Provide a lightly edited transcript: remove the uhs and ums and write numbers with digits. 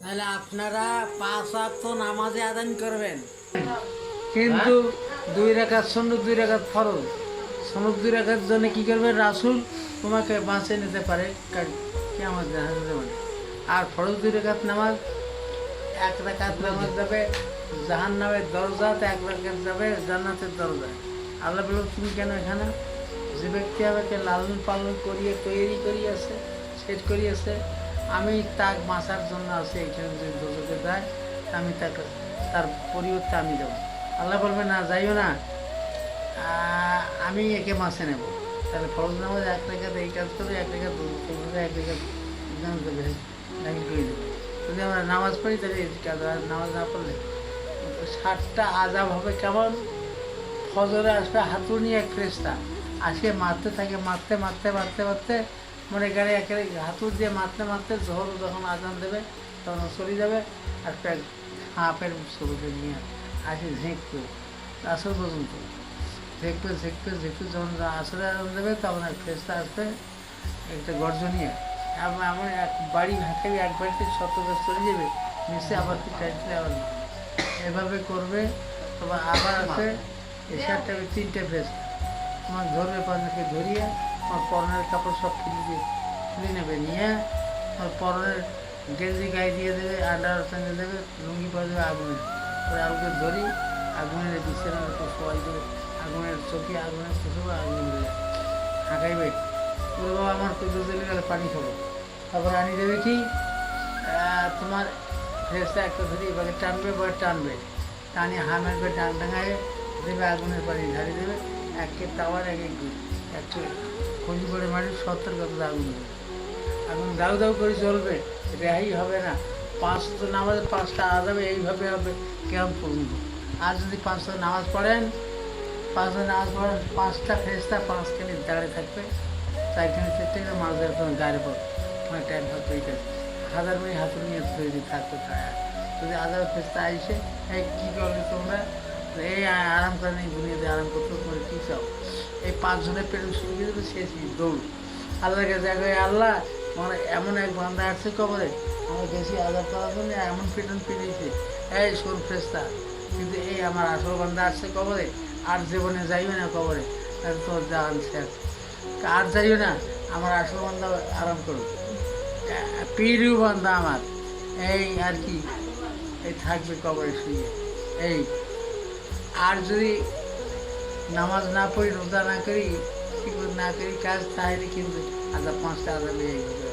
তাহলে আপনারা 5 ওয়াক্ত নামাজে আদান করবেন, কিন্তু 2 রাকাত সুন্নত 2 রাকাত ফরজ। সুন্নত 2 রাকাত জন্য কি করবে? রাসূল তোমাকে বাঁচিয়ে নিতে পারে কিয়ামত জাহান্নামে মানে। আর ফরজ 2 রাকাত নামাজ, 1 রাকাত নামাজ যাবে জাহান্নামের দরজাতে, 1 রাকাত যাবে জান্নাতের দরজায়। আল্লাহ বলল, তুমি কেন এখানে? যে ব্যক্তি আমাকে লালন পালন করিয়ে তৈরি করিয়েছে, সেট করিয়েছে, আমি তাক বাঁচার জন্য আছে। এখানে যদি দোজখে যায় আমি তাকে, তার পরিবর্তে আমি দেবো। আল্লাহ বলবে, না যাইও না, আমি একে মাসে নেব। তাহলে ফরজ নামাজ 1 রাকাত এই কাজ করে, 1 রাকাত 1 রাকাত দাখিল করে দেবে। যদি আমরা নামাজ পড়ি তাহলে এই কাজ, আর নামাজ না পড়লে 7টা আযাব হবে। কেমন? ফজরে আসবে হাতুড়ি নিয়ে এক ফেরেশতা, আসে মারতে থাকে, মারতে মারতে মারতে মারতে মনে করে একেবারে হাতুড় দিয়ে মারতে মারতে জোহর যখন আজান দেবে তখন চলে যাবে। আর সাপের স্বরূপে নিয়ে আসে ঝেঁকতে আসর পর্যন্ত, ঝেঁকতে ঝেঁকতে ঝেঁকতে যখন আসরে আজান দেবে তখন এক ফেরেশতা আসবে একটা গর্জনিয়া, আমার এক বাড়ি ভাঙাবি, এক বাড়িতে 100 চলে যাবে, নিচে আবার কি চাইছে আবার এভাবে করবে। তোমার আবার আছে এসার টাইমে 3টে ফেরেশতা তোমার ধরবে, পাঁচকে ধরিয়ে তোমার পরনের কাপড় সব খুলে নেবে, নিয়ে তোমার পরনের গেঞ্জি গায়ে দিয়ে দেবে, আন্ডার সঙ্গে দেবে, লুঙ্গি পরে দেবে আগুনে, ওই আগুনকে ধরি আগুনের বিছানার উপর সবাই দেবে, আগুনের চোখে আগুনের চোখে আগুন ধরে হাঁকাইবে। ওরে বাবা আমার কুদু দিলে গেলে পানি খাবো। তারপর আনি দেবে কি তোমার ফ্রেশটা একটা ধরি এবারে টানবে, এবার টানবে, টানি হা মারবে, ডাং ডাঙায় দেবে, আগুনের পানি ঢালি দেবে, একে তাওয়ার এক একটু খড়ি করে মারি 70 কথা আগুন দেবে। আগুন দাউ দাউ করে জ্বলবে, রেহাই হবে না। 5 তো নামাজে 5টা আযাবে এইভাবে হবে কেমন পর্যন্ত। আর যদি 5টা নামাজ পড়েন, 5টা নামাজ পড়েন, 5টা ফেরেশতা 5খানি দাঁড়িয়ে থাকবে, 4খানি 4টে মাঝে তোমার গায়ের পর মানে টাইম থাকবে। এইটা হাজার মিনিট হাতুড়ি নিয়ে তৈরি থাকতে থাকে। যদি আজাব ফেরেশতা আইসে, এই কী করবে তোমরা? এই আরাম করে নেই, দুনিয়াতে আরাম করতে করে কী চাও? এই 5 জনের পেটে শুরু করে দেবে, শেষ দৌড় আল্লাহর কাছে। আল্লাহ আমার এমন এক বান্দা আসছে কবরে, আমার বেশি আজাব করার জন্য এমন পিটন পিটিয়েছে, এই সোর ফেরেশতা, কিন্তু এই আমার আসল বান্দা আসছে কবরে, আর জীবনে যাইও না কবরে, তাহলে তোর জান শেষ, আর যাইও না, আমার আসল বান্দা আরাম করুক, পিরিউ বান্দা আমার, এই আর কি, এই থাকবে কবরে শুয়ে। এই আর যদি নামাজ না পড়ি, রোজা না করি, ঠিক না করি কাজ, তাহলে কিন্তু আজাব 5টা আজাবে এইভাবে